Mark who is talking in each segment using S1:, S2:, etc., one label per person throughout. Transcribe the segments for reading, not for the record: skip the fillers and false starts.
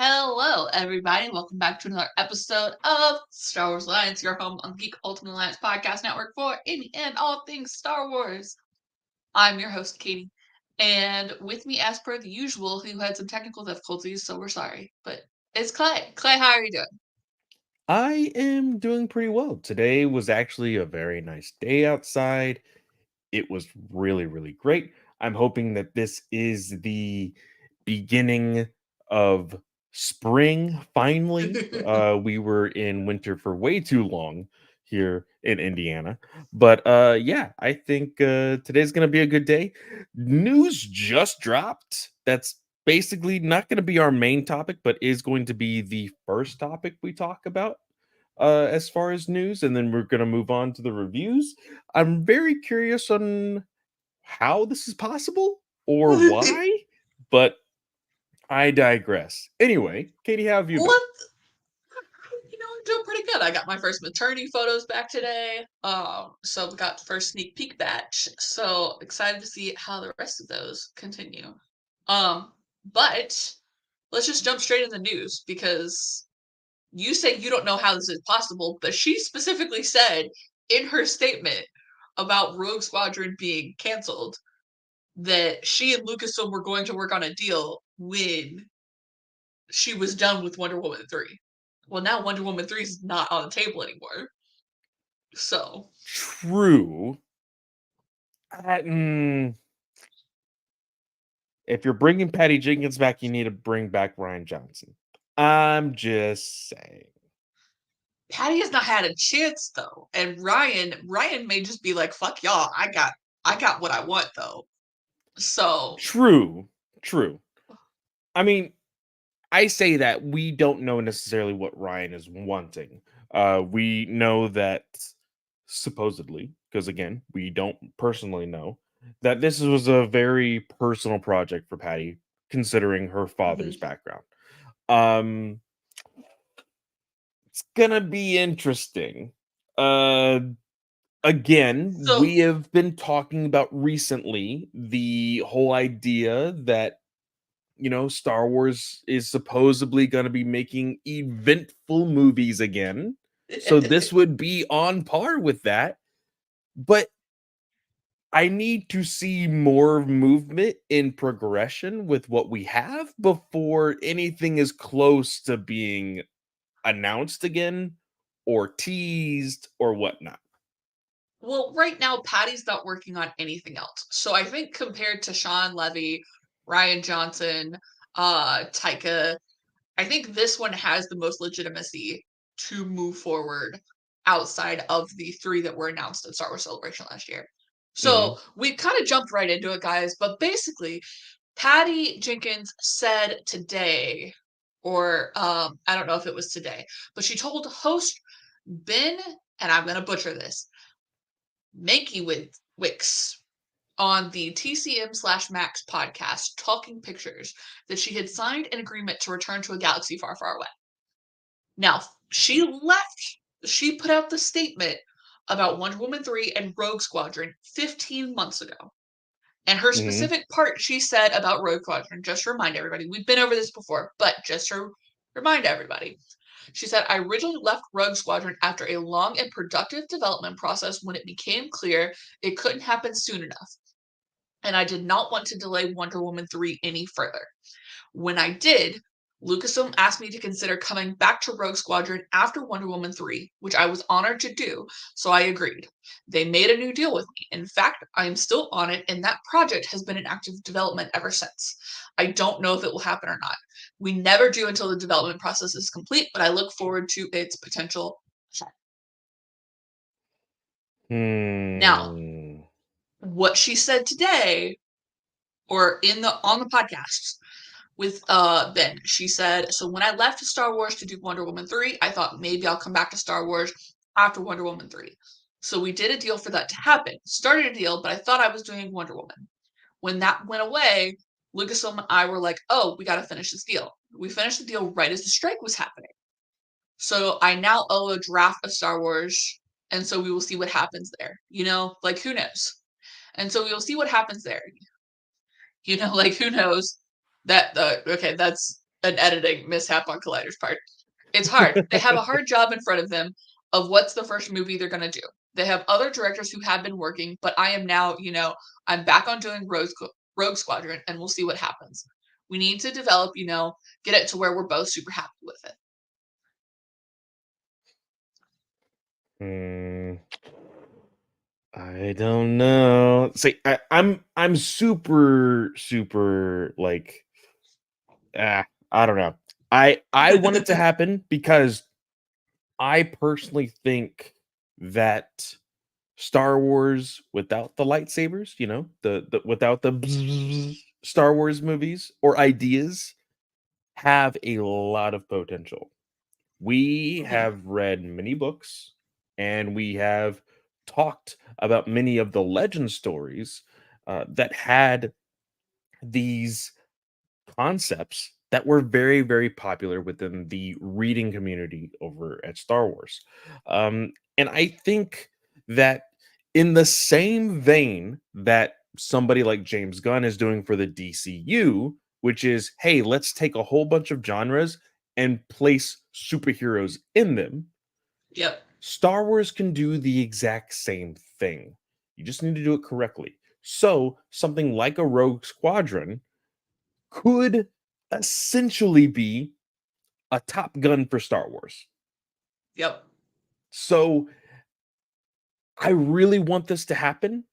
S1: Hello, everybody. Welcome back to another episode of Star Wars Alliance, your home on the Geek Ultimate Alliance podcast network for any and all things Star Wars. I'm your host, Katie, and with me, as per the usual, who had some technical difficulties, so we're sorry. But it's Clay. Clay, how are you doing?
S2: I am doing pretty well. Today was actually a very nice day outside. It was really, really great. I'm hoping that this is the beginning of spring finally. We were in winter for way too long here in Indiana. But yeah, I think today's going to be a good day. News just dropped. That's basically not going to be our main topic, but is going to be the first topic we talk about as far as news, and then we're going to move on to the reviews. I'm very curious on how this is possible or why, but I digress. Anyway, Katie, how have you been?
S1: What? I'm doing pretty good. I got my first maternity photos back today. So we got the first sneak peek batch. So excited to see how the rest of those continue. Um, but let's just jump straight in the news because you say you don't know how this is possible, but she specifically said in her statement about Rogue Squadron being canceled that she and Lucasfilm were going to work on a deal when she was done with Wonder Woman 3. Well, now Wonder Woman 3 is not on the table anymore. So,
S2: True. Uh, mm, if you're bringing Patty Jenkins back, you need to bring back Ryan Johnson. I'm just saying.
S1: Patty has not had a chance though. And Ryan may just be like, "Fuck y'all. I got what I want though." So,
S2: True. True. I mean, I say that we don't know necessarily what Ryan is wanting. We know that supposedly, because again, we don't personally know, that this was a very personal project for Patty, considering her
S1: mhm.
S2: father's background. Um, it's gonna be interesting. Uh, Again,
S1: So
S2: we have been talking about recently the whole idea that Star Wars is supposedly going to be making eventful movies again. So this would be on par with that. But I need to see more movement in progression with what we have before anything is close to being announced again or teased or whatnot.
S1: Well, right now, Patty's not working on anything else. So I think compared to Sean Levy, Ryan Johnson, Taika, I think this one has the most legitimacy to move forward outside of the three that were announced at Star Wars Celebration last year.
S2: Mhm.
S1: So we kind of jumped right into it, guys. But basically, Patty Jenkins said today, or I don't know if it was today, but she told host Ben, and I'm gonna butcher this, Mankiewicz on the TCM/Max podcast, Talking Pictures, that she had signed an agreement to return to a galaxy far, far away. Now, she put out the statement about Wonder Woman 3 and Rogue Squadron 15 months ago. And her
S2: Mhm.
S1: specific part she said about Rogue Squadron, just to remind everybody, we've been over this before, but just to remind everybody, she said, I originally left Rogue Squadron after a long and productive development process when it became clear it couldn't happen soon enough. And I did not want to delay Wonder Woman 3 any further. When I did, Lucasfilm asked me to consider coming back to Rogue Squadron after Wonder Woman 3, which I was honored to do, so I agreed. They made a new deal with me. In fact, I am still on it, and that project has been in active development ever since. I don't know if it will happen or not. We never do until the development process is complete, but I look forward to its potential. Now,
S2: Hmm.
S1: what she said today, or in the on the podcast, with Ben. She said, so when I left Star Wars to do Wonder Woman 3, I thought maybe I'll come back to Star Wars after Wonder Woman 3. So we did a deal for that to happen. Started a deal, but I thought I was doing Wonder Woman. When that went away, Lucasfilm and I were like, oh, we got to finish this deal. We finished the deal right as the strike was happening. So I now owe a draft of Star Wars, and so we will see what happens there. Like who knows? And so we will see what happens there. Like who knows? Okay, that's an editing mishap on Collider's part. It's hard. They have a hard job in front of them of what's the first movie they're going to do. They have other directors who have been working, but I am now, I'm back on doing Rogue Squadron, and we'll see what happens. We need to develop, get it to where we're both super happy with it.
S2: I don't know. See, I'm super like I don't know. I want it to happen because I personally think that Star Wars without the lightsabers, the without the Star Wars movies or ideas have a lot of potential. We have read many books and we have talked about many of the legend stories that had these concepts that were very, very popular within the reading community over at Star Wars. And I think that in the same vein that somebody like James Gunn is doing for the DCU, which is, hey, let's take a whole bunch of genres and place superheroes in them.
S1: Yep.
S2: Star Wars can do the exact same thing. You just need to do it correctly. So, something like a Rogue Squadron could essentially be a Top Gun for Star Wars.
S1: Yep.
S2: So I really want this to happen,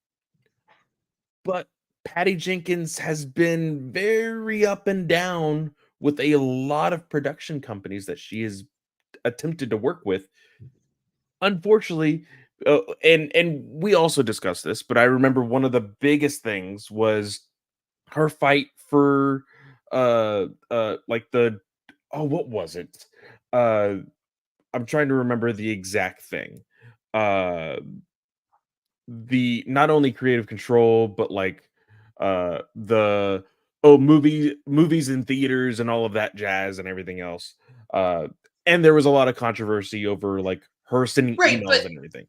S2: but Patty Jenkins has been very up and down with a lot of production companies that she has attempted to work with. Unfortunately, and we also discussed this, but I remember one of the biggest things was her fight for like the what was it? I'm trying to remember the exact thing. Uh the not only creative control, but like the movies in theaters and all of that jazz and everything else. And there was a lot of controversy over like her sending
S1: Right,
S2: emails and everything.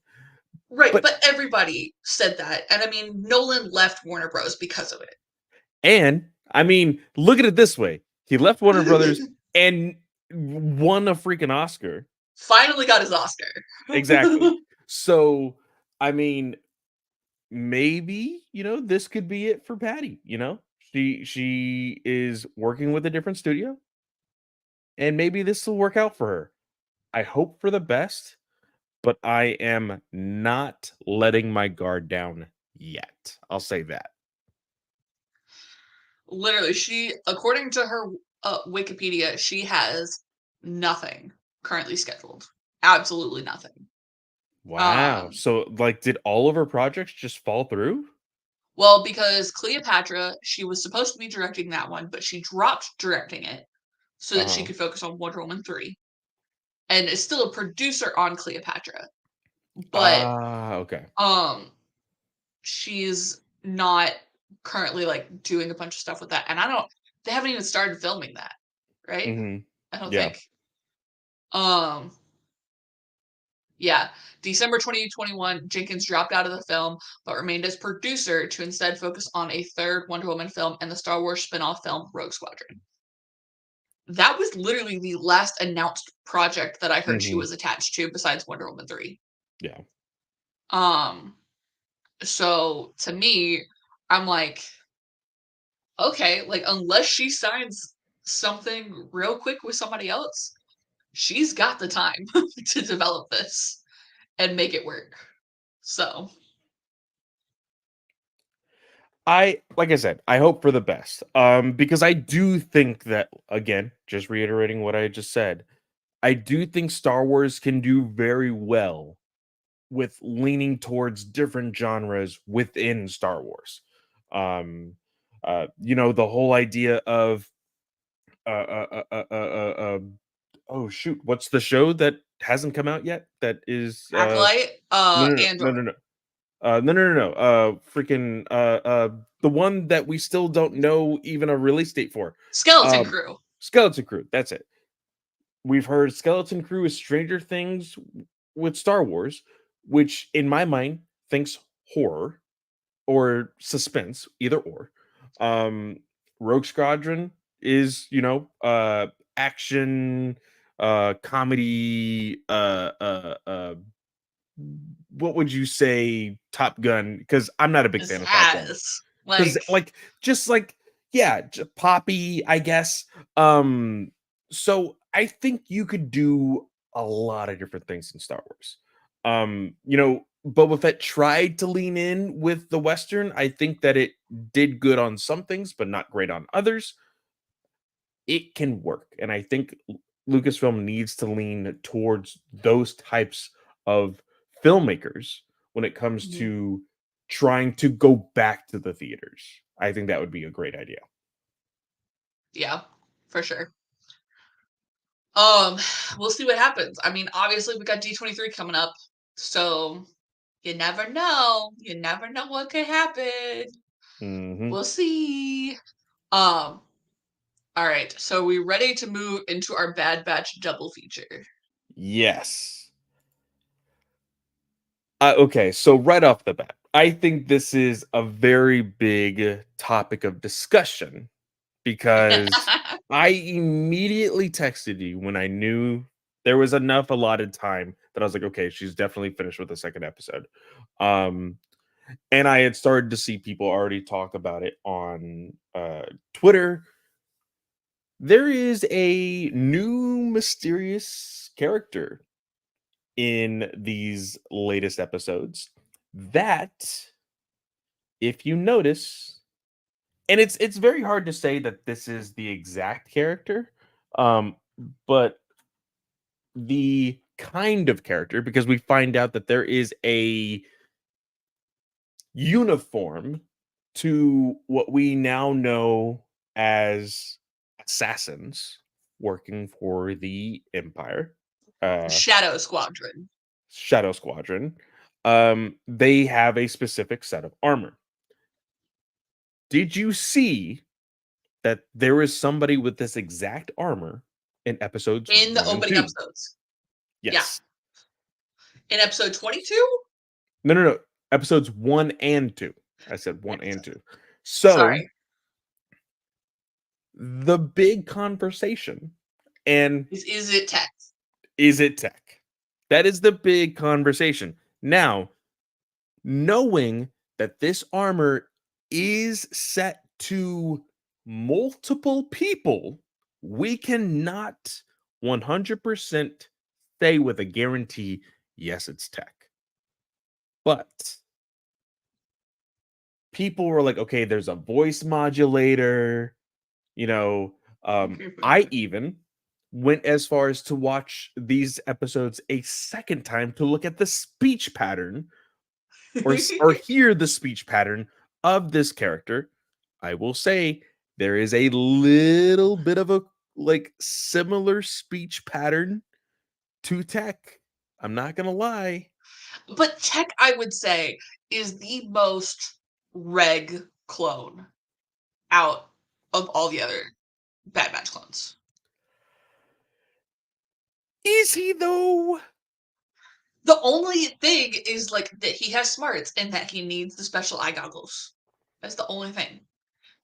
S1: right,
S2: But
S1: but everybody said that, and I mean, Nolan left Warner Bros. Because of
S2: and I mean, look at it this way. He left Warner Brothers
S1: it.
S2: and won a freaking Oscar.
S1: Finally got his Oscar.
S2: Exactly. So, I mean, maybe, this could be it for Patty, She is working with a different studio and maybe this will work out for her. I hope for the best, but I am not letting my guard down yet. I'll say that.
S1: Literally, according to her Wikipedia, she has nothing currently scheduled. Absolutely nothing.
S2: Wow.
S1: Um,
S2: So like did all of her projects just fall through?
S1: well, because Cleopatra, she was supposed to be directing that one, but she dropped directing it so that she
S2: Uh-huh.
S1: could focus on Wonder Woman 3. And is still a producer on Cleopatra. But
S2: Okay.
S1: she's not currently like doing a bunch of stuff with that. And they haven't even started filming that, right?
S2: Mhm.
S1: I don't
S2: Yeah.
S1: think. Um Yeah, December 2021, Jenkins dropped out of the film, but remained as producer to instead focus on a third Wonder Woman film and the Star Wars spin-off film Rogue Squadron. That was literally the last announced project that I heard she
S2: Mhm.
S1: was attached to besides Wonder Woman 3.
S2: Yeah.
S1: Um, so to me, I'm like, okay, like unless she signs something real quick with somebody else, she's got the time to develop this and make it work. So,
S2: Like I said, I hope for the best. Because I do think that again, just reiterating what I just said, I do think Star Wars can do very well with leaning towards different genres within Star Wars. The whole idea of oh shoot, what's the show that hasn't come out yet? That is
S1: Acolyte,
S2: no no no no
S1: Andor,
S2: no no no no no no freaking the one that we still don't know even a release date for.
S1: Skeleton
S2: Um,
S1: Crew.
S2: Skeleton Crew. That's it. We've heard Skeleton Crew is Stranger Things with Star Wars, which in my mind thinks horror or suspense, either or. Um, Rogue Squadron is, action, comedy, what would you say Top Gun? Because I'm not a big fan of Top Gun.
S1: Zaz.
S2: Because
S1: Like,
S2: like just like yeah, poppy, I guess. Um, so I think you could do a lot of different things in Star Wars. Boba Fett tried to lean in with the Western. I think that it did good on some things, but not great on others. It can work, and I think Lucasfilm needs to lean towards those types of filmmakers when it comes
S1: mhm,
S2: to trying to go back to the theaters. I think that would be a great idea.
S1: yeah, for sure. Um, we'll see what happens. I mean, obviously we got D23 coming up, so you never know. You never know what could happen.
S2: Mhm.
S1: We'll see. Um, all right. So we ready to move into our Bad Batch double feature?
S2: Yes. Okay, so right off the bat, I think this is a very big topic of discussion because I immediately texted you when I knew there was enough allotted time that I was like, okay, she's definitely finished with the second episode. Um, and I had started to see people already talk about it on Twitter. There is a new mysterious character in these latest episodes that, if you notice, and it's very hard to say that this is the exact character, um, but the kind of character, because we find out that there is a uniform to what we now know as assassins working for the Empire, uh,
S1: Shadow Squadron.
S2: Shadow Squadron. They have a specific set of armor. Did you see that there is somebody with this exact armor in episodes
S1: In the
S2: 1 and
S1: opening
S2: 2?
S1: episodes. Yeah.
S2: Yes.
S1: In episode 22?
S2: No, no, no. Episodes 1 and 2. I said 1 and 2. So,
S1: Sorry.
S2: the big conversation, and
S1: Is it Tech?
S2: is it tech? That is the big conversation. Now, knowing that this armor is set to multiple people, we cannot 100% say with a guarantee, yes, it's tech. But people were like, okay, there's a voice modulator, you know. I even went as far as to watch these episodes a second time to look at the speech pattern or hear the speech pattern of this character. I will say there is a little bit of a like similar speech pattern to Tech. I'm not gonna lie.
S1: But Tech, I would say, is the most reg clone out of all the other Bad Batch clones.
S2: Is he though?
S1: The only thing is like that he has smarts and that he needs the special eye goggles. That's the only thing.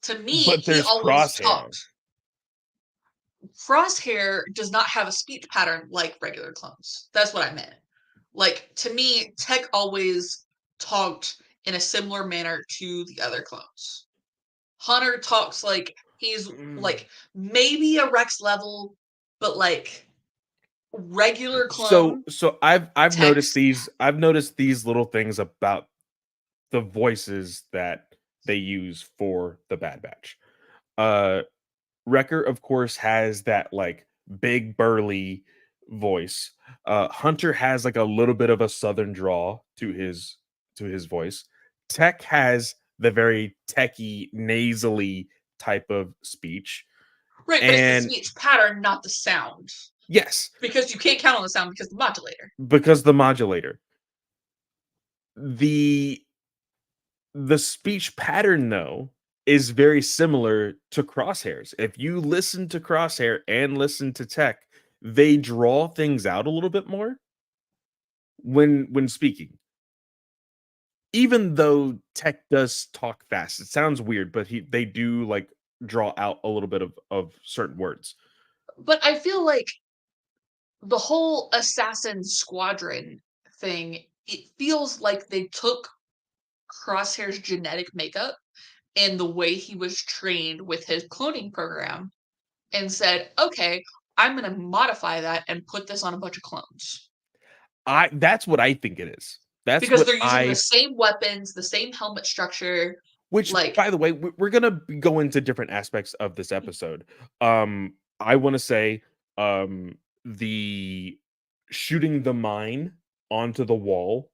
S1: To me,
S2: But
S1: he
S2: there's
S1: always
S2: Crosshair.
S1: talked. Crosshair does not have a speech pattern like regular clones. That's what I meant. Like, to me, Tech always talked in a similar manner to the other clones. Hunter talks like he's
S2: Mm.
S1: like maybe a Rex level, but like regular
S2: So
S1: clone
S2: so I've noticed
S1: Tech's.
S2: these little things about the voices that they use for the Bad Batch. Uh Wrecker, of course, has that like big burly voice. Hunter has like a little bit of a southern drawl to his voice. Tech has the very techy, nasally type of speech.
S1: Right, but it's the
S2: And
S1: speech pattern, not the sound.
S2: yes,
S1: Because you can't count on the sound because the modulator.
S2: because the modulator. The speech pattern though is very similar to Crosshairs. If you listen to Crosshair and listen to Tech, they draw things out a little bit more when speaking. Even though Tech does talk fast, it sounds weird, but they do like draw out a little bit of certain words.
S1: But I feel like the whole assassin squadron thing, it feels like they took Crosshair's genetic makeup and the way he was trained with his cloning program and said, okay, I'm going to modify that and put this on a bunch of clones.
S2: That's what I think it is. That's
S1: Because
S2: what
S1: they're using the same weapons, the same helmet structure.
S2: which,
S1: Like,
S2: by the way, we're gonna go into different aspects of this episode. I want to say, the shooting the mine onto the wall,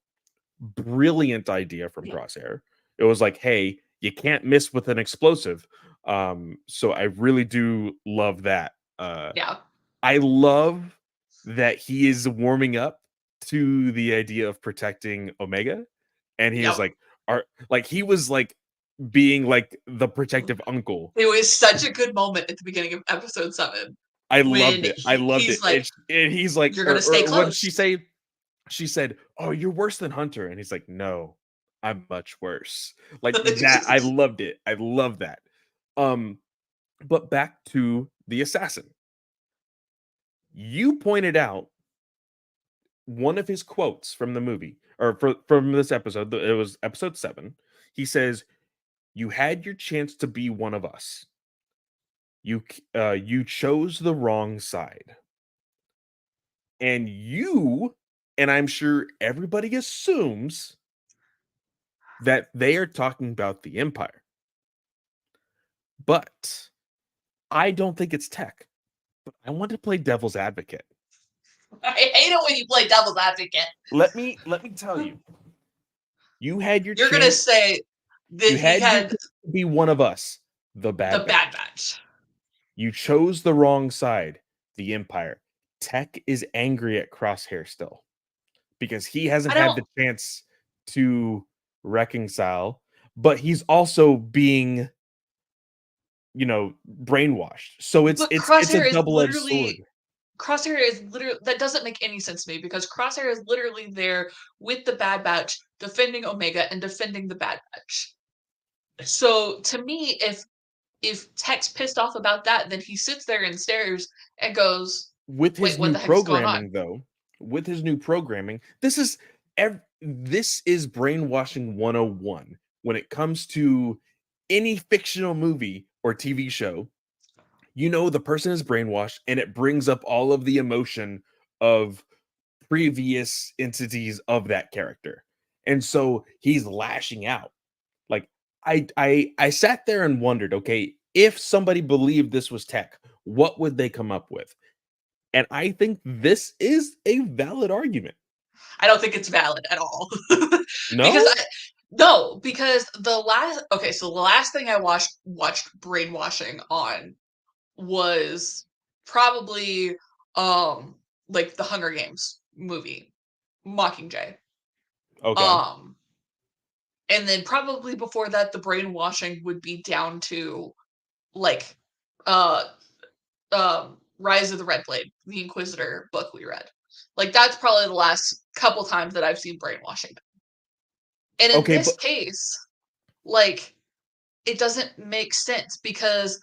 S2: brilliant idea from Crosshair. It was like, hey, you can't miss with an explosive. So I really do love that.
S1: yeah.
S2: I love that he is warming up to the idea of protecting Omega, and he is
S1: Yep.
S2: like, he was like being like the protective uncle.
S1: It was such a good moment at the beginning of episode 7
S2: I loved
S1: when
S2: it. I loved it.
S1: he's like,
S2: And he's like,
S1: you're going to stay
S2: what did
S1: close.
S2: she say? She said, "Oh, you're worse than Hunter," and he's like, "No, I'm much worse." Like that. I loved it. I love that. Um, but back to the assassin. You pointed out one of his quotes from the movie, or from this episode. It was episode 7. He says, "You had your chance to be one of us. You chose the wrong side." And I'm sure everybody assumes that they are talking about the Empire. But I don't think it's Tech. But I want to play devil's advocate.
S1: I hate it when you play devil's advocate.
S2: Let me tell you. You had your
S1: You're going to
S2: chance.
S1: say that
S2: You
S1: he
S2: had your
S1: had
S2: chance to be one of us, the Bad
S1: Bad
S2: Batch.
S1: Batch.
S2: You chose the wrong side, the Empire. Tech is angry at Crosshair still because he hasn't had the chance to reconcile, but he's also being, brainwashed. So it's a double-edged sword.
S1: Crosshair is literally, that doesn't make any sense to me because Crosshair is literally there with the Bad Batch defending Omega and defending the Bad Batch. So to me, if Tech's pissed off about that, then he sits there and stares and goes,
S2: With his
S1: "Wait, what
S2: new
S1: the heck is going on?"
S2: programming, though, with his new programming, this is brainwashing 101 when it comes to any fictional movie or TV show. The person is brainwashed, and it brings up all of the emotion of previous entities of that character, and so he's lashing out. Like, I sat there and wondered, okay, if somebody believed this was Tech, what would they come up with? And I think this is a valid argument.
S1: I don't think it's valid at all.
S2: No?
S1: Because the last thing I watched brainwashing on was probably like the Hunger Games movie, Mockingjay.
S2: Okay.
S1: And then probably before that, the brainwashing would be down to like uh Rise of the Red Blade, the Inquisitor book we read. Like that's probably the last couple times that I've seen brainwashing. And in
S2: Okay,
S1: this
S2: but
S1: case, like it doesn't make sense because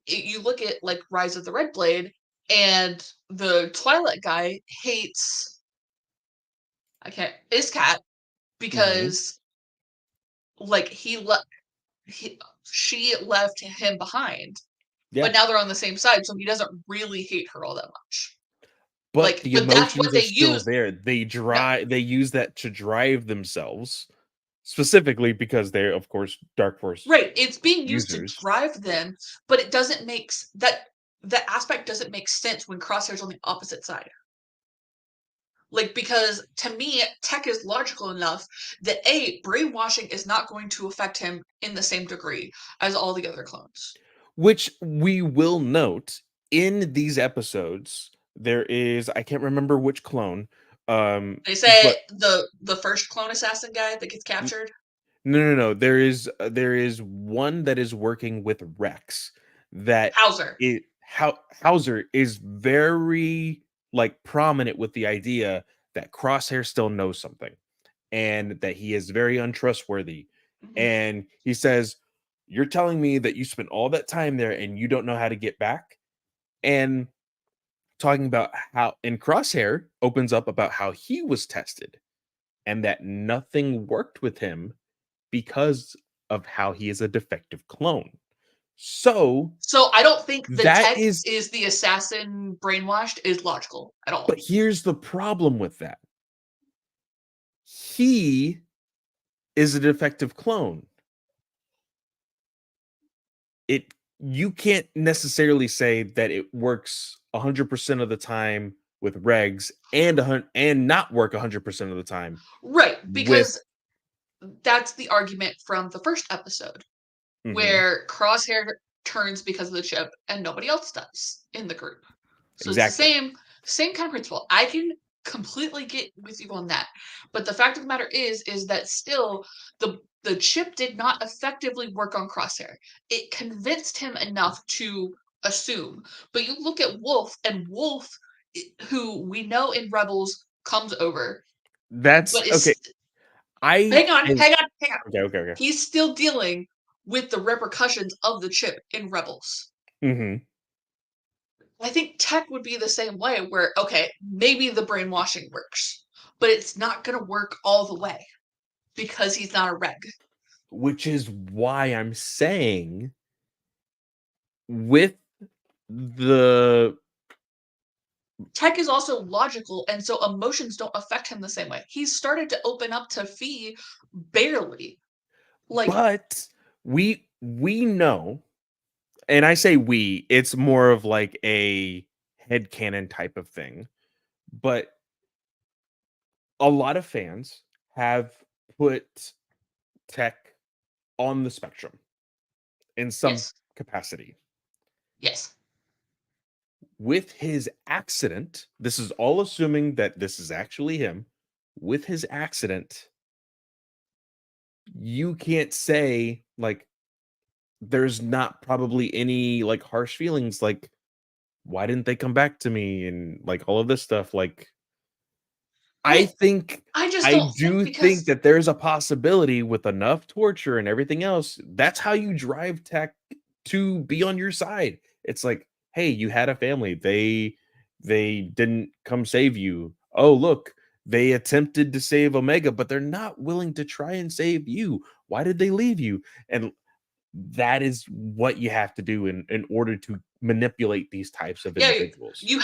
S1: you look at like Rise of the Red Blade and the Twilight guy hates Iscat because like she left him behind,
S2: yeah,
S1: but now they're on the same side, so he doesn't really hate her all that much.
S2: but the
S1: But that's
S2: emotions
S1: what
S2: are
S1: they
S2: still
S1: use.
S2: there.
S1: No,
S2: They use that to drive themselves, specifically because they're, of course, Dark Force
S1: right. It's being used to
S2: users.
S1: drive them, but it doesn't make that aspect doesn't make sense when Crosshair's on the opposite side. Like, because to me, Tech is logical enough that brainwashing is not going to affect him in the same degree as all the other clones.
S2: Which we will note in these episodes, there is, I can't remember which clone,
S1: They say
S2: but
S1: the first clone assassin guy that gets captured.
S2: no. There is one that is working with Rex that
S1: Hauser.
S2: Hauser is very like prominent with the idea that Crosshair still knows something and that he is very untrustworthy.
S1: Mhm.
S2: And he says, You're telling me that you spent all that time there and you don't know how to get back? And talking about how and Crosshair opens up about how he was tested and that nothing worked with him because of how he is a defective clone. So
S1: So I don't think the
S2: that
S1: tech
S2: is
S1: is the assassin brainwashed is logical at
S2: but
S1: all.
S2: here's the problem with that. He is a defective clone. It you can't necessarily say that it works 100% of the time with regs and and not work 100% of the time
S1: Right,
S2: with
S1: because that's the argument from the first episode
S2: Mhm,
S1: where Crosshair turns because of the chip and nobody else does in the group. So it's the
S2: exactly.
S1: same kind of principle. I can completely get with you on that. But the fact of the matter is that still the chip did not effectively work on Crosshair. It convinced him enough to assume. But you look at Wolf and Wolf who we know in Rebels comes over,
S2: That's
S1: but
S2: okay.
S1: is
S2: I
S1: hang on,
S2: and
S1: hang on, hang on.
S2: okay, okay, okay.
S1: He's still dealing with the repercussions of the chip in Rebels.
S2: Mhm.
S1: I think tech would be the same way where, okay, maybe the brainwashing works, but it's not going to work all the way because he's not a reg.
S2: Which is why I'm saying with the
S1: Tech is also logical, and so emotions don't affect him the same way. He's started to open up to Fee barely. Like,
S2: but we know, and I say we, it's more of like a headcanon type of thing, but a lot of fans have put Tech on the spectrum in some
S1: yes,
S2: capacity.
S1: yes.
S2: With his accident, this is all assuming that this is actually him. With his accident, you can't say like there's not probably any like harsh feelings like why didn't they come back to me and like all of this stuff like I
S1: I
S2: think
S1: I just
S2: I
S1: don't think
S2: do think
S1: because
S2: that there's a possibility with enough torture and everything else, that's how you drive Tech to be on your side. It's like, "Hey, you had a family. They didn't come save you. Oh, look, they attempted to save Omega, but they're not willing to try and save you. Why did they leave you?" And that is what you have to do in order to manipulate these types of
S1: yeah,
S2: individuals.
S1: you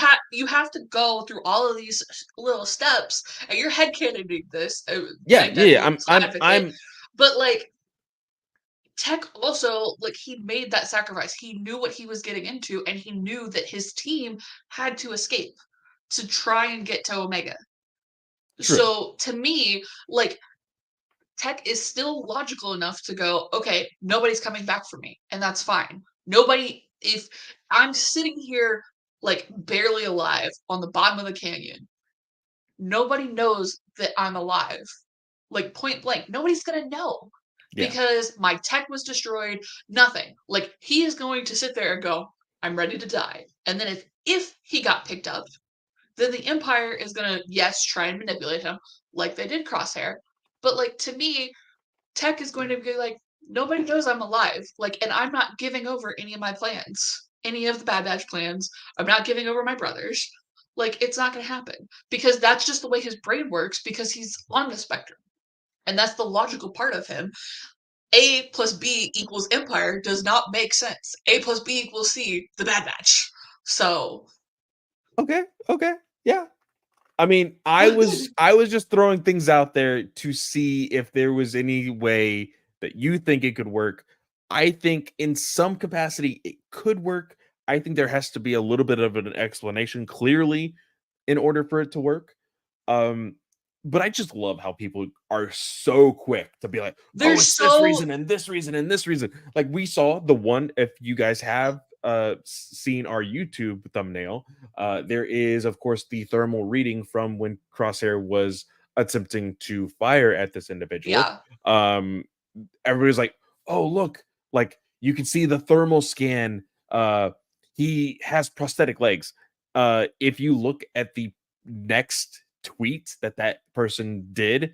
S1: have to go through all of these little steps, and you're headcanoning this,
S2: Yeah,
S1: playing
S2: yeah,
S1: devil's advocate,
S2: I'm
S1: but like Tech also like he made that sacrifice. He knew what he was getting into, and he knew that his team had to escape to try and get to Omega.
S2: true.
S1: So to me, like Tech is still logical enough to go, okay, nobody's coming back for me, and that's fine. Nobody, if I'm sitting here like barely alive on the bottom of the canyon, nobody knows that I'm alive. Like point blank, nobody's gonna know
S2: Yeah.
S1: because my tech was destroyed. Nothing. Like he is going to sit there and go, I'm ready to die. And then if he got picked up, then the Empire is gonna yes try and manipulate him like they did Crosshair. But like to me, Tech is going to be like, nobody knows I'm alive. Like, and I'm not giving over any of my plans, any of the Bad Batch plans. I'm not giving over my brothers. Like, it's not going to happen because that's just the way his brain works because he's on the spectrum. And that's the logical part of him. A plus B equals Empire does not make sense. A plus B equals C, the Bad Batch. So,
S2: Okay, okay. Yeah. I mean,
S1: but
S2: I was just throwing things out there to see if there was any way that you think it could work. I think in some capacity it could work. I think there has to be a little bit of an explanation clearly in order for it to work. Um, but I just love how people are so quick to be like, "Oh,
S1: there's
S2: it's this
S1: so
S2: reason and this reason and this reason." Like we saw the one, if you guys have seen our YouTube thumbnail, there is of course the thermal reading from when Crosshair was attempting to fire at this individual.
S1: yeah.
S2: Um, everybody's like, "Oh, look, like you can see the thermal scan. He has prosthetic legs." If you look at the next tweet that that person did,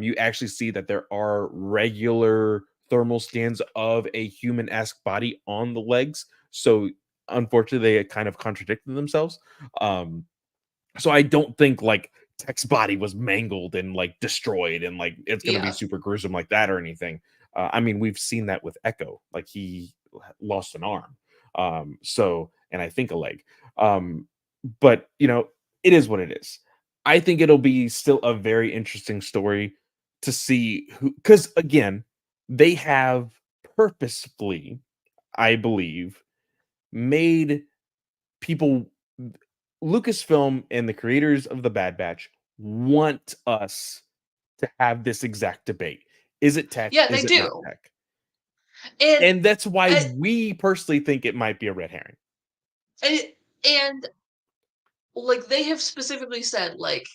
S2: you actually see that there are regular thermal scans of a human-esque body on the legs. So unfortunately, they kind of contradicted themselves. Um, so I don't think like Tech's body was mangled and like destroyed and like it's gonna be
S1: Yeah.
S2: super gruesome like that or anything. I mean, we've seen that with Echo, like he lost an arm, so and I think a leg. Um, but you know, it is what it is. I think it'll be still a very interesting story to see who, because again, they have purposefully, I believe, made people Lucasfilm and the creators of the Bad Batch want us to have this exact debate. Is it tech?
S1: Yeah, they
S2: Is it not
S1: do.
S2: tech?
S1: And
S2: And that's why
S1: and,
S2: we personally think it might be a red herring.
S1: and and like they have specifically said, like,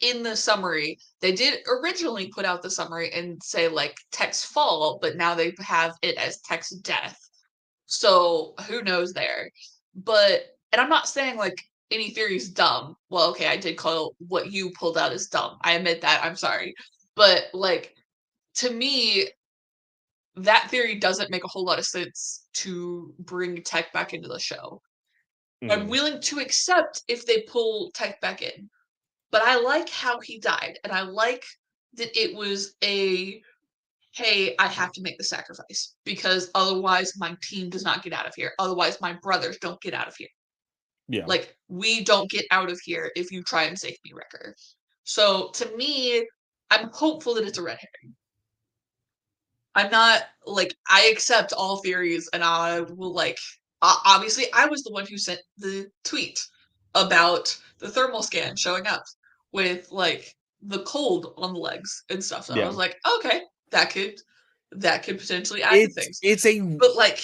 S1: in the summary, they did originally put out the summary and say like Tech's fall, but now they have it as Tech's death. So who knows there? But and I'm not saying like any theory is dumb. Well, okay, I did call what you pulled out as dumb. I admit that. I'm sorry. But like to me, that theory doesn't make a whole lot of sense to bring Tech back into the show. I'm
S2: Mhm.
S1: willing to accept if they pull Tech back in, but I like how he died, and I like that it was a hey, I have to make the sacrifice because otherwise my team does not get out of here. Otherwise, my brothers don't get out of here.
S2: Yeah.
S1: Like, we don't get out of here if you try and save me, Wrecker. So to me, I'm hopeful that it's a red herring. I'm not like I accept all theories, and I will like. Obviously, I was the one who sent the tweet about the thermal scan showing up with like the cold on the legs and stuff. So I
S2: Yeah.
S1: was like, okay, that could potentially add to things.
S2: It's a
S1: But like,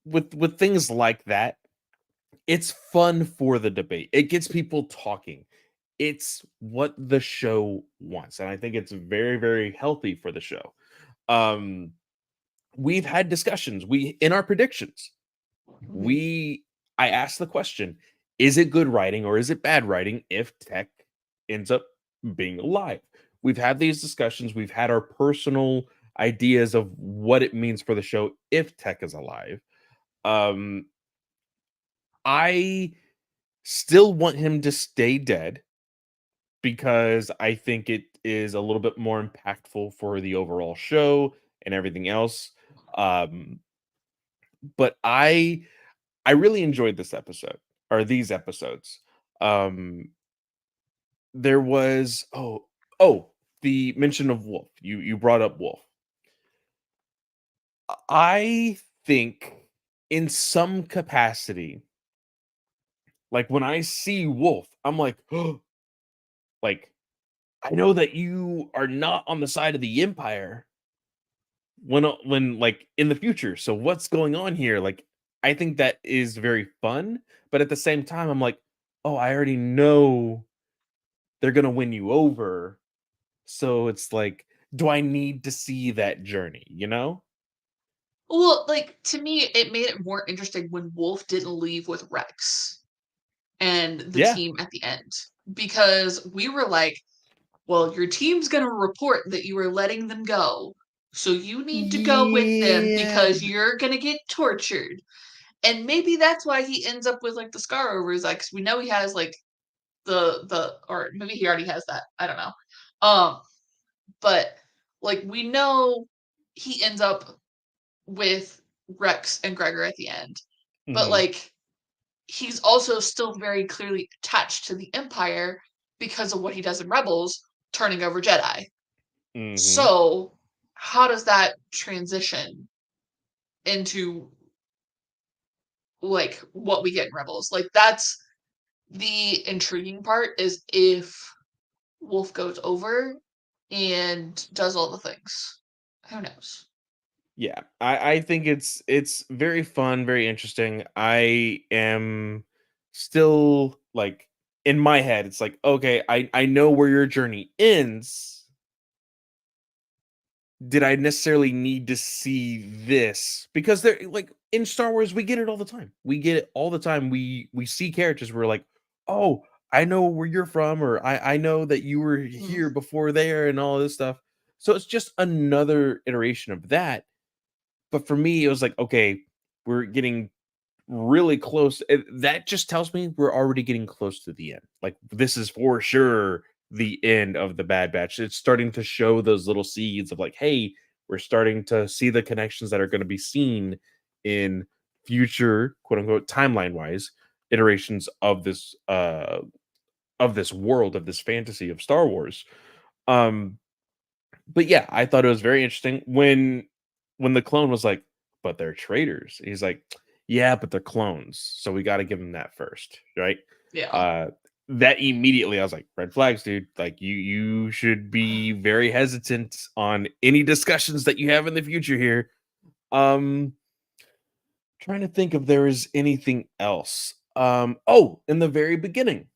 S2: with things like that, it's fun for the debate. It gets people talking. It's what the show wants, and I think it's very, very healthy for the show. Um, we've had discussions. We in our predictions,
S1: mhm,
S2: we I asked the question, is it good writing or is it bad writing if Tech ends up being alive? We've had these discussions. We've had our personal ideas of what it means for the show if Tech is alive. Um, I still want him to stay dead because I think it is a little bit more impactful for the overall show and everything else. Um, but I really enjoyed this episode or these episodes. Um, there was the mention of Wolf. You brought up Wolf. I think in some capacity, like when I see Wolf, I'm like, oh, like I know that you are not on the side of the Empire when like in the future. So what's going on here? Like I think that is very fun, but at the same time, I'm like, oh, I already know they're gonna win you over. So it's like, do I need to see that journey? You know?
S1: well, like to me, it made it more interesting when Wolf didn't leave with Rex and the
S2: Yeah.
S1: team at the end because we were like, well, your team's going to report that you were letting them go. So you need to go with them
S2: Yeah.
S1: because you're going to get tortured. And maybe that's why he ends up with like the scar over his eye, 'cause we know he has like the or maybe he already has that. I don't know. Um but like we know he ends up with Rex and Gregor at the end. But
S2: Hmm.
S1: like he's also still very clearly attached to the Empire because of what he does in Rebels, turning over Jedi.
S2: Hmm.
S1: So, how does that transition into like what we get in Rebels? Like that's the intriguing part is if Wolf goes over and does all the things. Who knows?
S2: Yeah. I think it's very fun, very interesting. I am still like in my head, it's like, okay, I know where your journey ends. Did I necessarily need to see this? Because they're like in Star Wars, we get it all the time. We get it all the time. We see characters where we're like, oh, I know where you're from, or I know that you were
S1: Mhm.
S2: here before there, and all this stuff. So it's just another iteration of that. But for me, it was like, okay, we're getting really close. That just tells me we're already getting close to the end. Like this is for sure the end of the Bad Batch. It's starting to show those little seeds of like, hey, we're starting to see the connections that are going to be seen in future, quote unquote, timeline wise iterations of this world, of this fantasy of Star Wars. Um, but yeah, I thought it was very interesting when the clone was like, "But they're traitors." He's like, "Yeah, but they're clones, so we got to give them that first, right?"
S1: Yeah.
S2: Uh, that immediately, I was like, "Red flags, dude! Like you should be very hesitant on any discussions that you have in the future here." Um, trying to think if there is anything else. Oh, in the very beginning,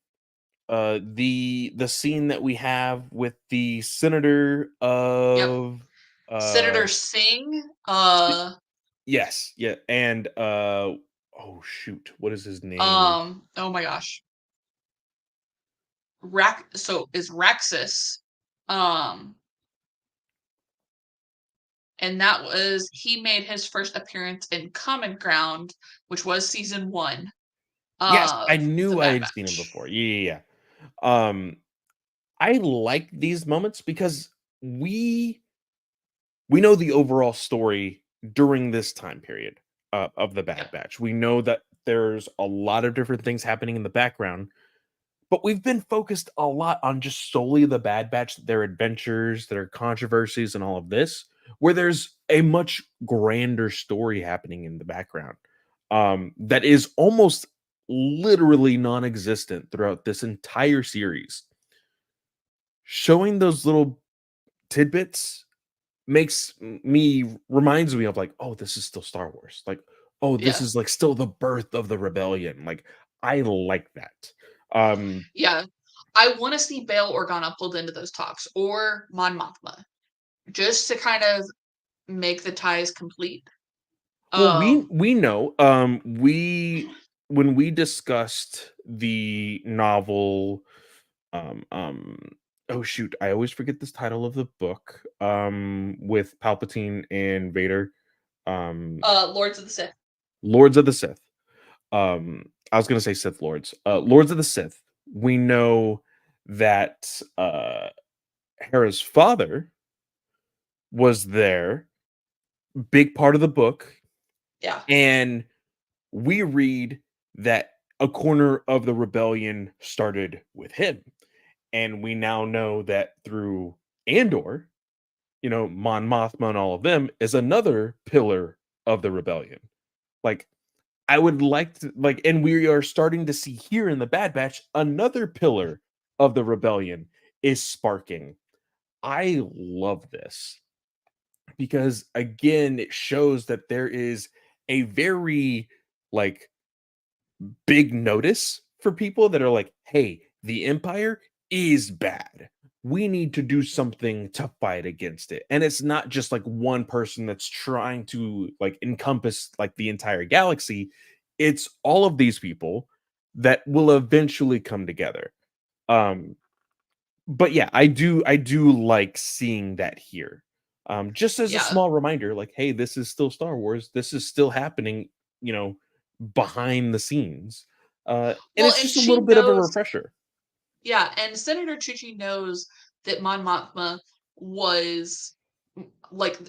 S2: the scene that we have with the senator
S1: Yep.
S2: of
S1: Senator Singh.
S2: yes, yeah, and oh shoot, what is his name?
S1: Oh my gosh. Is Raxus. Um, and that was he made his first appearance in Common Ground, which was season 1
S2: Yes, I
S1: of The
S2: knew I
S1: Bad
S2: had seen him
S1: Batch.
S2: before. Yeah, yeah, yeah. I like these moments because we we know the overall story during this time period of the Bad
S1: Yep.
S2: Batch. We know that there's a lot of different things happening in the background. But we've been focused a lot on just solely the Bad Batch, their adventures, their controversies, and all of this, where there's a much grander story happening in the background that is almost literally non-existent throughout this entire series. Showing those little tidbits reminds me of like, oh, this is still Star Wars. Like, oh, this
S1: Yeah.
S2: is like still the birth of the rebellion. Like, I like that. Um,
S1: Yeah. I want to see Bail Organa pulled into those talks or Mon Mothma just to kind of make the ties complete.
S2: Well, we
S1: Um,
S2: we know, we when we discussed the novel, um, oh shoot, I always forget this title of the book, with Palpatine and Vader, um,
S1: Lords of the Sith.
S2: Lords of the Sith. I was gonna say Sith Lords. Lords of the Sith. We know that Hera's father was there, big part of the book,
S1: Yeah.
S2: and we read that a corner of the rebellion started with him. And we now know that through Andor, Mon Mothma and all of them is another pillar of the rebellion. Like, I would like to, like, and we are starting to see here in the Bad Batch another pillar of the rebellion is sparking. I love this because, again, it shows that there is a very, like, big notice for people that are like, "Hey, the Empire is bad. We need to do something to fight against it." And it's not just like one person that's trying to like encompass like the entire galaxy. It's all of these people that will eventually come together. Um, but yeah, I do like seeing that here. Just as a
S1: Yeah.
S2: small reminder, like, hey, this is still Star Wars. This is still happening, behind the scenes. And
S1: Well,
S2: it's
S1: and
S2: just a
S1: she
S2: little bit of a
S1: knows,
S2: refresher.
S1: yeah, and Senator Chuchi knows that Mon Mothma was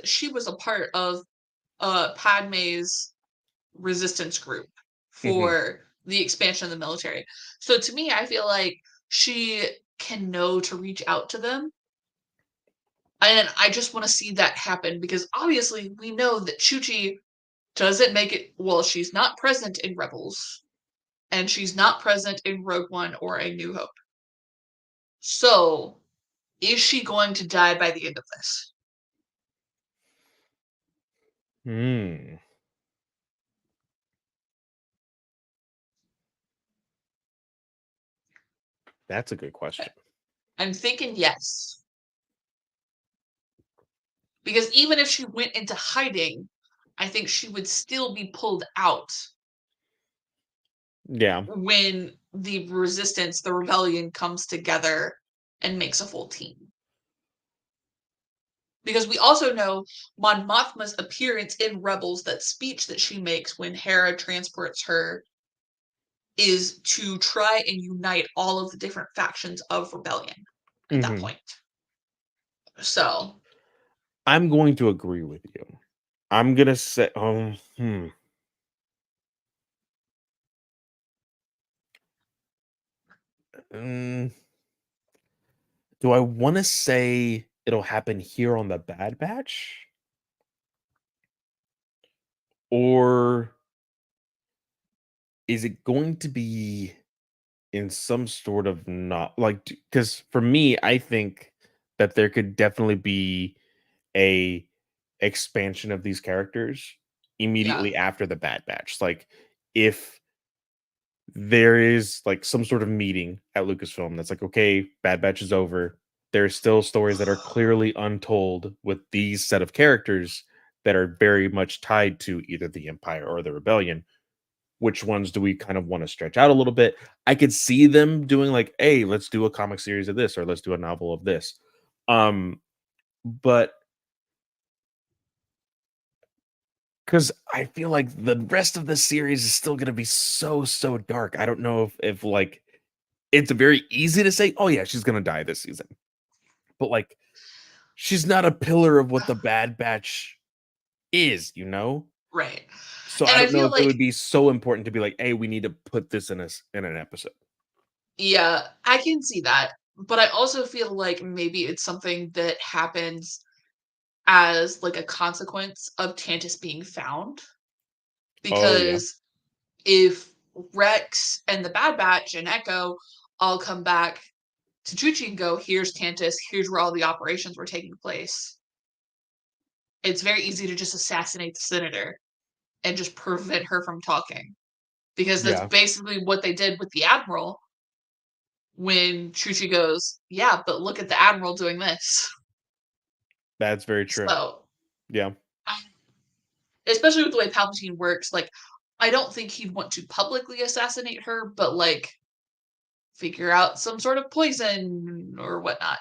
S1: she was a part of Padme's resistance group
S2: Mhm.
S1: for the expansion of the military. So to me, I feel like she can know to reach out to them. And I just want to see that happen because obviously we know that Chuchi doesn't make it, well, she's not present in Rebels and she's not present in Rogue One or A New Hope. So, is she going to die by the end of this?
S2: Hmm. That's a good question.
S1: I'm thinking yes. Because even if she went into hiding, I think she would still be pulled out
S2: Yeah.
S1: when the resistance, the rebellion comes together and makes a full team. Because we also know Mon Mothma's appearance in Rebels, that speech that she makes when Hera transports her, is to try and unite all of the different factions of rebellion at that
S2: Mhm.
S1: point. So,
S2: I'm going to agree with you. I'm gonna say, mm, do I want to say it'll happen here on the Bad Batch, or is it going to be in some sort of not like? Because for me, I think that there could definitely be a expansion of these characters
S1: yeah.
S2: immediately after the Bad Batch. Like if there is like some sort of meeting at Lucasfilm that's like, okay, Bad Batch is over. There's still stories that are clearly untold with these set of characters that are very much tied to either the Empire or the Rebellion. Which ones do we kind of want to stretch out a little bit? I could see them doing like, hey, let's do a comic series of this, or let's do a novel of this. But because I feel like the rest of the series is still gonna be so dark. I don't know if like it's very easy to say, "Oh, yeah, she's gonna die this season." But, like, she's not a pillar of what the Bad Batch is, you know?
S1: Right.
S2: So,
S1: And
S2: I
S1: I
S2: don't know
S1: feel
S2: if it
S1: like,
S2: would be so important to be like, "Hey, we need to put this in an episode."
S1: yeah, I can see that. But I also feel like maybe it's something that happens as like a consequence of Tantus being found.
S2: Oh, yeah.
S1: Because if Rex and the Bad Batch and Echo all come back to Chuchi and go, here's Tantus, here's where all the operations were taking place, it's very easy to just assassinate the senator and just prevent her from talking. Because that's
S2: Yeah,
S1: basically what they did with the Admiral when Chuchi goes, yeah, but look at the Admiral doing this.
S2: that's very true.
S1: So,
S2: Yeah.
S1: especially with the way Palpatine works, like, I don't think he'd want to publicly assassinate her, but like, figure out some sort of poison or whatnot.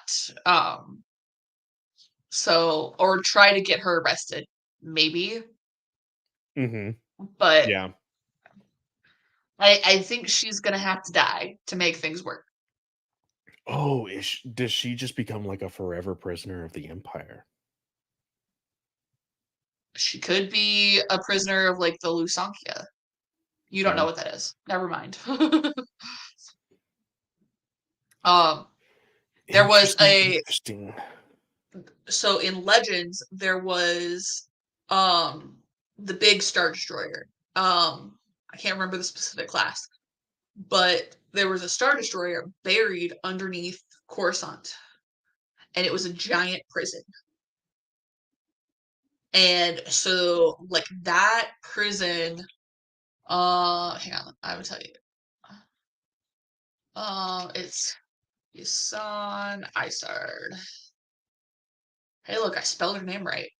S1: So, or try to get her arrested, maybe.
S2: Mhm.
S1: But
S2: Yeah.
S1: I think she's gonna have to die to make things work.
S2: Oh, does she just become like a forever prisoner of the Empire?
S1: She could be a prisoner of like the Lusankia. You don't know
S2: Yeah.
S1: what that is. Never mind. um, there was
S2: Interesting,
S1: a
S2: interesting.
S1: so in Legends there was um the big Star Destroyer. I can't remember the specific class, but there was a Star Destroyer buried underneath Coruscant, and it was a giant prison. And so, like that prison, hang on, I will tell you. It's Yasan Isard. Hey, look, I spelled her name right.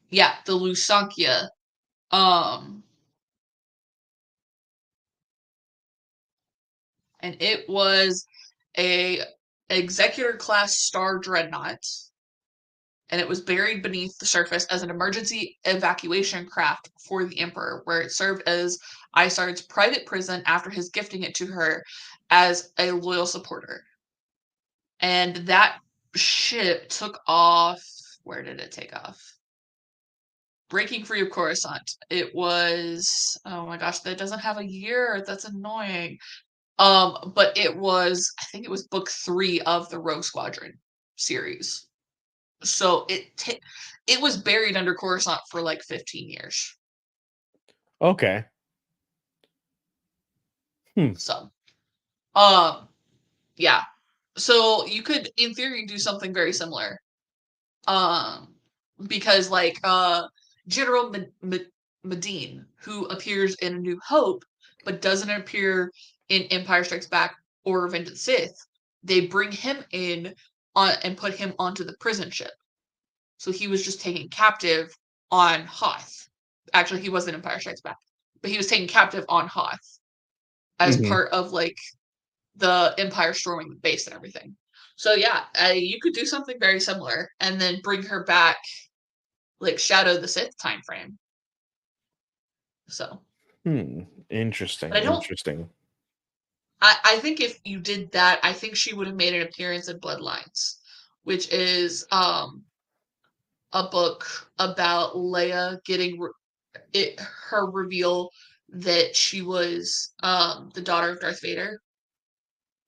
S1: Yeah, the Lusankia. Um, and it was a executor class star dreadnought, and it was buried beneath the surface as an emergency evacuation craft for the Emperor, where it served as Isard's private prison after his gifting it to her as a loyal supporter. And that ship took off. Where did it take off? Breaking free of Coruscant. It was, oh my gosh, that doesn't have a year. That's annoying. But it was, I think it was book 3 of the Rogue Squadron series. So it was buried under Coruscant for like 15 years.
S2: Okay. Hmm.
S1: So, um, yeah. So you could, in theory, do something very similar. Um, because like General Medine, who appears in A New Hope, but doesn't appear in Empire Strikes Back or Revenge of the Sith, they bring him in on and put him onto the prison ship. So he was just taken captive on Hoth. Actually, he wasn't Empire Strikes Back, but he was taken captive on Hoth as
S2: Mhm.
S1: part of like the Empire storming the base and everything. So yeah, you could do something very similar and then bring her back like Shadow the Sith time frame. So,
S2: Hmm.
S1: but
S2: Interesting.
S1: I don't.
S2: Interesting.
S1: I think if you did that, I think she would have made an appearance in Bloodlines, which is a book about Leia getting her reveal that she was the daughter of Darth Vader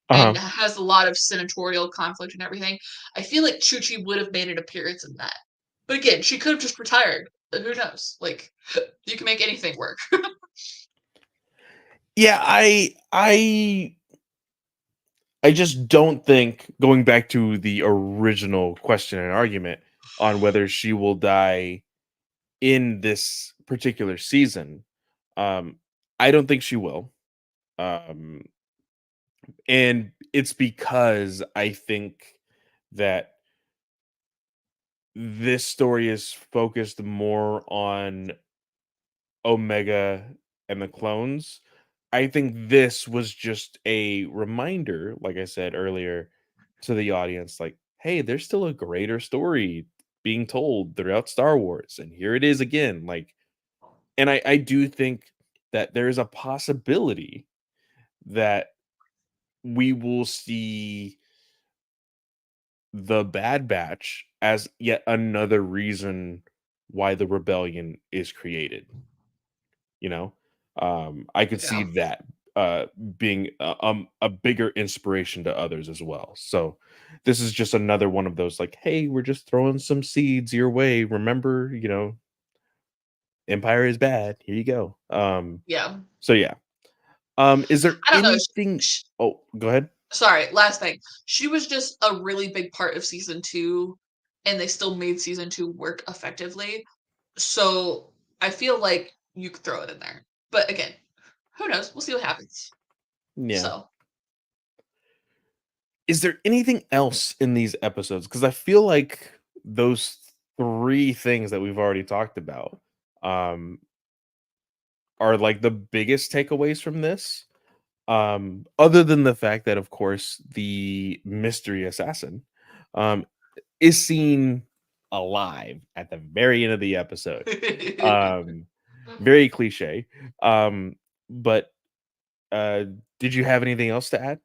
S2: Uh
S1: and
S2: huh.
S1: has a lot of senatorial conflict and everything. I feel like Chuchi would have made an appearance in that. But again, she could have just retired. Who knows? Like, you can make anything work.
S2: Yeah, I just don't think, going back to the original question and argument on whether she will die in this particular season, um, I don't think she will. Um, and it's because I think that this story is focused more on Omega and the clones. I think this was just a reminder, like I said earlier, to the audience, like, hey, there's still a greater story being told throughout Star Wars. And here it is again. Like, and I do think that there's a possibility that we will see the Bad Batch as yet another reason why the rebellion is created. You know, I could see
S1: Yeah.
S2: that uh being a bigger inspiration to others as well. So this is just another one of those, like, hey, we're just throwing some seeds your way, remember, empire is bad, here you go.
S1: Yeah.
S2: So yeah. Is there
S1: I don't know.
S2: anything? Oh, go ahead.
S1: Sorry, last thing. She was just a really big part of season 2, and they still made season 2 work effectively. So I feel like you could throw it in there. But again, who knows? We'll see what happens.
S2: Yeah.
S1: So
S2: Is there anything else in these episodes? Because I feel like those three things that we've already talked about um are like the biggest takeaways from this. Other than the fact that, of course, the mystery assassin um is seen alive at the very end of the episode. Um, Very cliche. Um, but uh did you have anything else to add?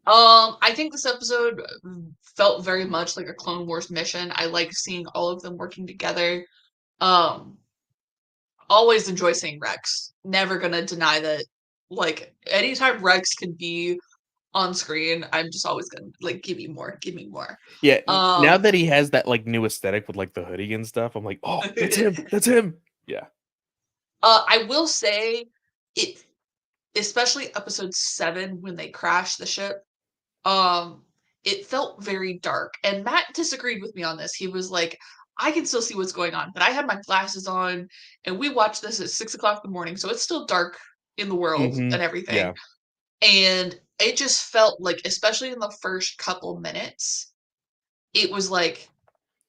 S1: I think this episode felt very much like a Clone Wars mission. I like seeing all of them working together. Um, always enjoy seeing Rex. Never gonna deny that. Like anytime Rex can be on screen, I'm just always gonna like give me more.
S2: Yeah, now
S1: Um,
S2: that he has that like new aesthetic with like the hoodie and stuff, I'm like, oh, that's him. That's him. Yeah.
S1: I will say it, especially episode 7 when they crash the ship. Um, it felt very dark, and Matt disagreed with me on this. He was like, "I can still see what's going on," but I had my glasses on, and we watched this at 6 o'clock in the morning, so it's still dark in the world
S2: Hmm.
S1: and everything.
S2: Yeah.
S1: And it just felt like, especially in the first couple minutes, it was like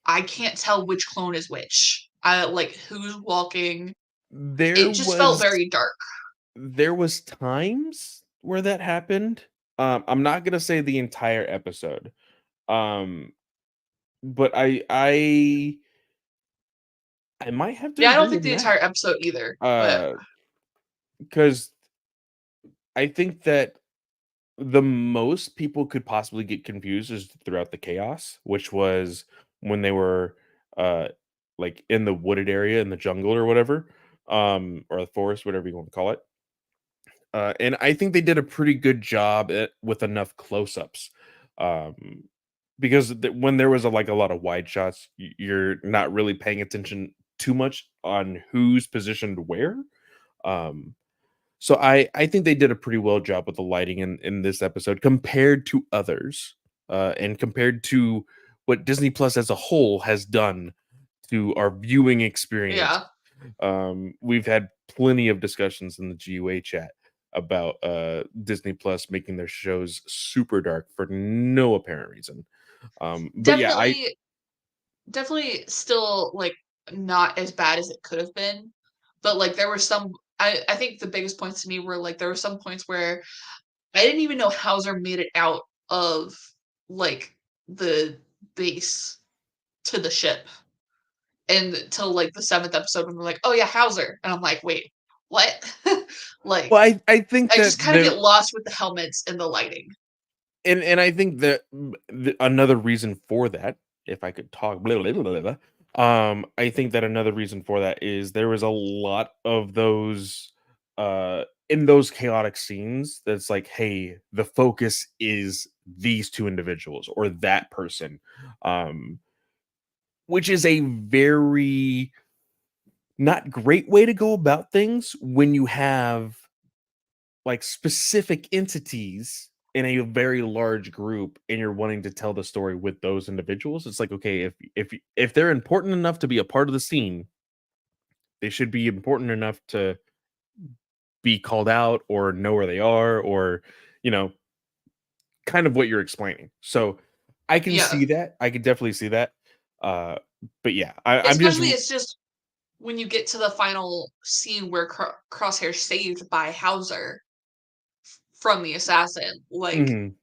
S1: I can't tell which clone is which. I like who's walking.
S2: There
S1: It just felt
S2: was
S1: very dark.
S2: there was times where that happened. I'm not gonna say the entire episode. Um, but I might have to
S1: Yeah, I don't
S2: agree
S1: think
S2: with
S1: the
S2: Matt.
S1: entire episode either, but
S2: Uh, because I think that the most people could possibly get confused is throughout the chaos, which was when they were uh like in the wooded area in the jungle or whatever, or the forest, whatever you want to call it. And I think they did a pretty good job with enough close-ups. Um because when there was like a lot of wide shots, you're not really paying attention too much on who's positioned where. Um so I think they did a pretty well job with the lighting in this episode compared to others, and compared to what Disney Plus as a whole has done to our viewing experience.
S1: yeah.
S2: We've had plenty of discussions in the GUA chat about Disney Plus making their shows super dark for no apparent reason. But yeah, I
S1: Definitely definitely still like not as bad as it could have been. But like there were some I think the biggest points to me were like there were some points where I didn't even know Hauser made it out of like the base to the ship until like the seventh episode when they're like, "Oh yeah, Hauser," and I'm like, "Wait, what?"
S2: Well,
S1: Like
S2: I think
S1: I
S2: that
S1: just kind of
S2: there
S1: get lost with the helmets and the lighting.
S2: and I think that another reason for that, if I could talk, blah, blah, blah, blah, blah, I think that another reason for that is there was a lot of those in those chaotic scenes that's like, hey, the focus is these two individuals or that person, um, which is a very not great way to go about things when you have like specific entities in a very large group and you're wanting to tell the story with those individuals. It's like, okay, if they're important enough to be a part of the scene, they should be important enough to be called out or know where they are, or you know kind of what you're explaining. So I can
S1: Yeah,
S2: see that. I can definitely see that. uh but yeah, I'm just
S1: especially it's just when you get to the final scene where Crosshair's saved by Hauser from the assassin. Like
S2: mhm.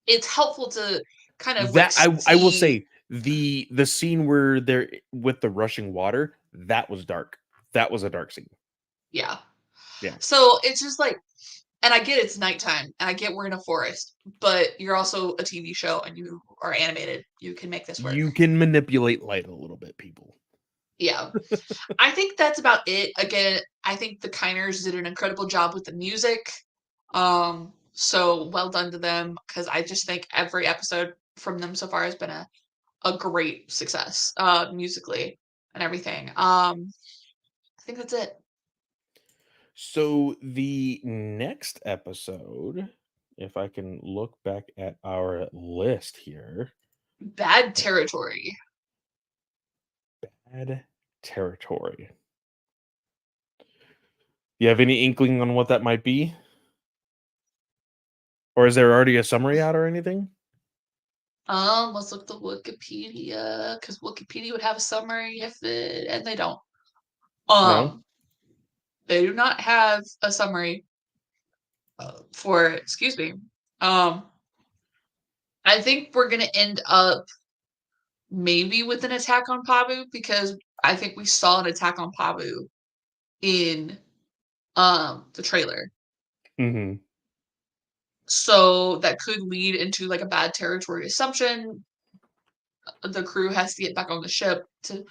S1: it's helpful to kind of like
S2: That I will
S1: see.
S2: say the scene where they're with the rushing water, that was dark. That was a dark scene.
S1: Yeah.
S2: Yeah.
S1: So it's just like, and I get it's nighttime, and I get we're in a forest, but you're also a TV show and you are animated. You can make this work.
S2: You can manipulate light a little bit, people.
S1: Yeah. I think that's about it. Again, I think the Kiners did an incredible job with the music. So well done to them because I just think every episode from them so far has been a great success, musically and everything. I think that's it.
S2: So the next episode, if I can look back at our list here,
S1: Bad Territory.
S2: Bad Territory. You have any inkling on what that might be? Or is there already a summary out or anything?
S1: Let's look at the Wikipedia because Wikipedia would have a summary if it, and they don't.
S2: No?
S1: Um, they do not have a summary for, excuse me. Um, I think we're gonna end up maybe with an attack on Pabu because I think we saw an attack on Pabu in the trailer.
S2: Mhm.
S1: So that could lead into like a bad territory assumption. The crew has to get back on the ship to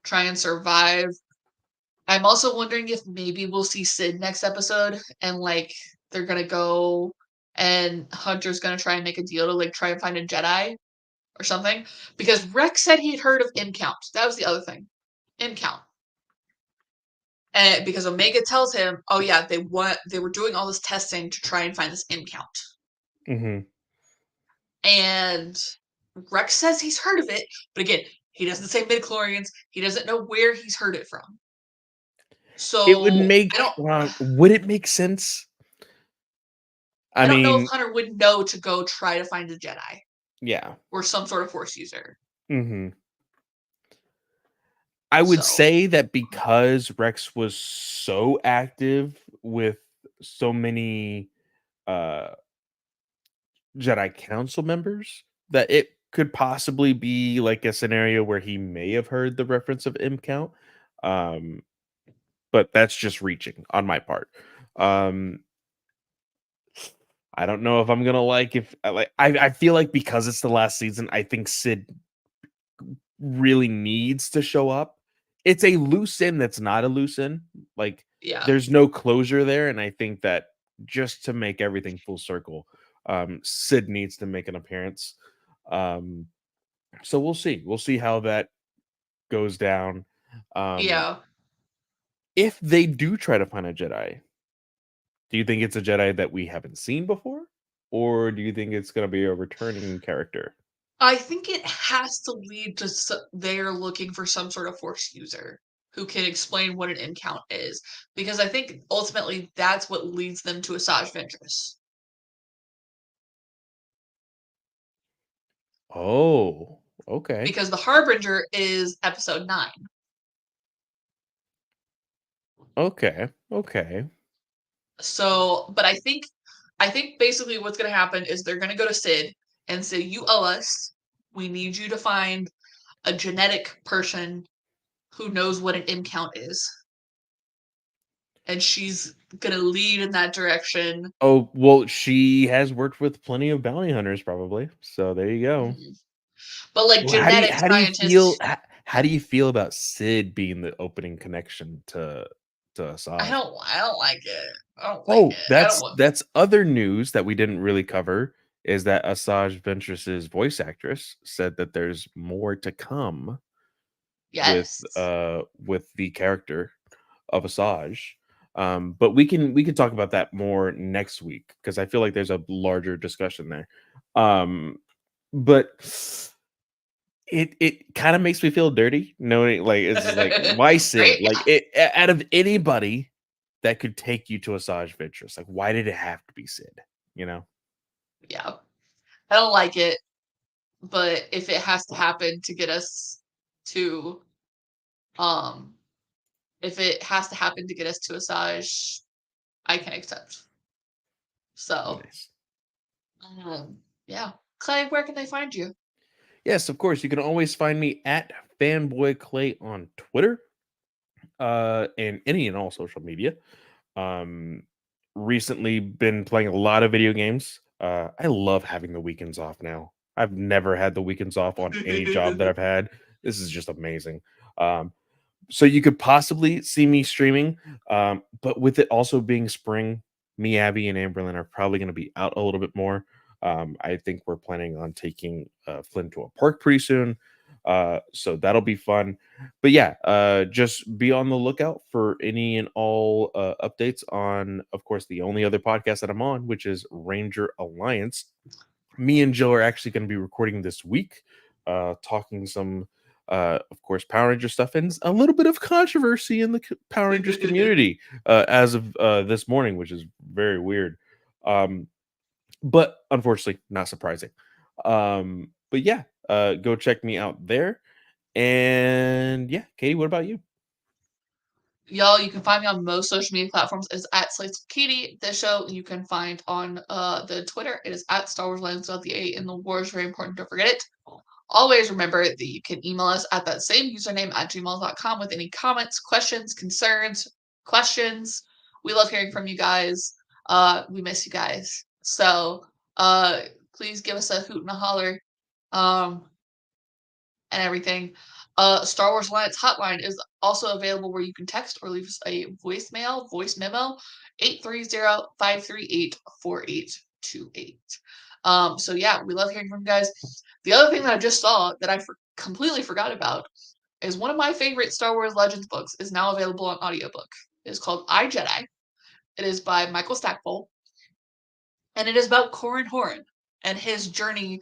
S1: try and survive. I'm also wondering if maybe we'll see Sid next episode and like they're gonna go and Hunter's gonna try and make a deal to like try and find a Jedi or something. Because Rex said he'd heard of M Count. That was the other thing. M Count. And because Omega tells him, oh yeah, they were doing all this testing to try and find this M Count.
S2: Mhm.
S1: And Rex says he's heard of it, but again, he doesn't say midichlorians. He doesn't know where he's heard it from.
S2: It would
S1: So I
S2: make
S1: don't
S2: would it make sense? I
S1: I don't know if
S2: mean,
S1: Hunter would know to go try to find a Jedi
S2: yeah.
S1: or some sort of Force user.
S2: Mhm. I would
S1: So
S2: say that because Rex was so active with so many uh Jedi Council members, that it could possibly be like a scenario where he may have heard the reference of M count. Um, but that's just reaching on my part. Um, I don't know if I'm gonna like if I feel like because it's the last season, I think Sid really needs to show up. It's a loose end that's not a loose end. Like
S1: yeah,
S2: there's no closure there, and I think that just to make everything full circle, Sid needs to make an appearance. Um, so we'll see. We'll see how that goes down. Um,
S1: yeah.
S2: if they do try to find a Jedi, do you think it's a Jedi that we haven't seen before, or do you think it's going to be a returning character?
S1: I think it has to lead to they're looking for some sort of Force user who can explain what an incount is, because I think ultimately that's what leads them to Asajj Ventress.
S2: Oh, okay,
S1: Because the Harbinger is episode 9.
S2: okay, okay.
S1: So, but I think basically what's going to happen is they're going to go to Sid and say, "You owe us. We need you to find a genetic person who knows what an M count is." And she's gonna lead in that direction.
S2: Oh, well, she has worked with plenty of bounty hunters probably, so there you go.
S1: Mhm. But like
S2: Well,
S1: genetic scientists,
S2: how do you feel about Sid being the opening connection to Asajj?
S1: I don't like it. I don't like
S2: Oh,
S1: it. I don't
S2: that's
S1: want.
S2: other news that we didn't really cover is that Asajj Ventress's voice actress said that there's more to come
S1: Yes.
S2: with the character of Asajj. But we can talk about that more next week because I feel like there's a larger discussion there. Um, but it kind of makes me feel dirty knowing like it's just like why
S1: Right?
S2: Sid? Like it out of anybody that could take you to Asajj Ventress, like why did it have to be Sid? You know?
S1: Yeah. I don't like it, but if it has to happen to get us to um if it has to happen to get us to Asajj, I can accept. So,
S2: Nice.
S1: yeah. Clay, where can they find you?
S2: Yes, of course. You can always find me at Fanboy Clay on Twitter, and any and all social media. Um, recently been playing a lot of video games. I love having the weekends off now. I've never had the weekends off on any job that I've had. This is just amazing. Um, so you could possibly see me streaming, but with it also being spring, me, Abby, and Amberlyn are probably going to be out a little bit more. I think we're planning on taking Flynn to a park pretty soon, so that'll be fun. But yeah, just be on the lookout for any and all updates on, of course, the only other podcast that I'm on, which is Ranger Alliance. Me and Joe are actually going to be recording this week, talking some, of course, Power Ranger stuff and a little bit of controversy in the Power Rangers community as of this morning, which is very weird. Um, but unfortunately, not surprising. But yeah, go check me out there. And yeah, Katie, what about you?
S1: Y'all, you can find me on most social media platforms is at Slates Kitty. The show you can find on the Twitter. It is at Star Wars Legends of the Eight, and the war is very important. Don't forget it. Always remember that you can email us at that same username at gmail.com with any comments, questions, concerns, questions. We love hearing from you guys. We miss you guys. So please give us a hoot and a holler. Um, and everything. Star Wars Alliance hotline is also available where you can text or leave us a voice memo, 830-538-4828. So yeah, we love hearing from you guys. The other thing that I just saw that I completely forgot about is one of my favorite Star Wars Legends books is now available on audiobook. It is called I, Jedi. It is by Michael Stackpole, and it is about Corran Horn and his journey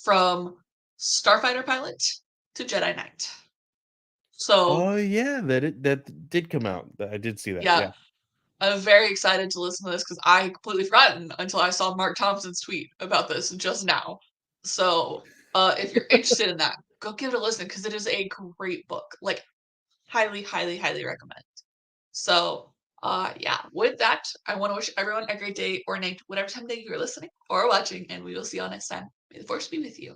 S1: from starfighter pilot to Jedi Knight. So
S2: Oh yeah, that did come out. I did see that.
S1: yeah,
S2: Yeah.
S1: I'm very excited to listen to this because I completely forgotten until I saw Mark Thompson's tweet about this just now. So if you're interested in that, go give it a listen because it is a great book. Like highly, highly, highly recommend. So yeah, with that, I want to wish everyone a great day or night, whatever time of day you're listening or watching, and we will see you all next time. May the force be with you.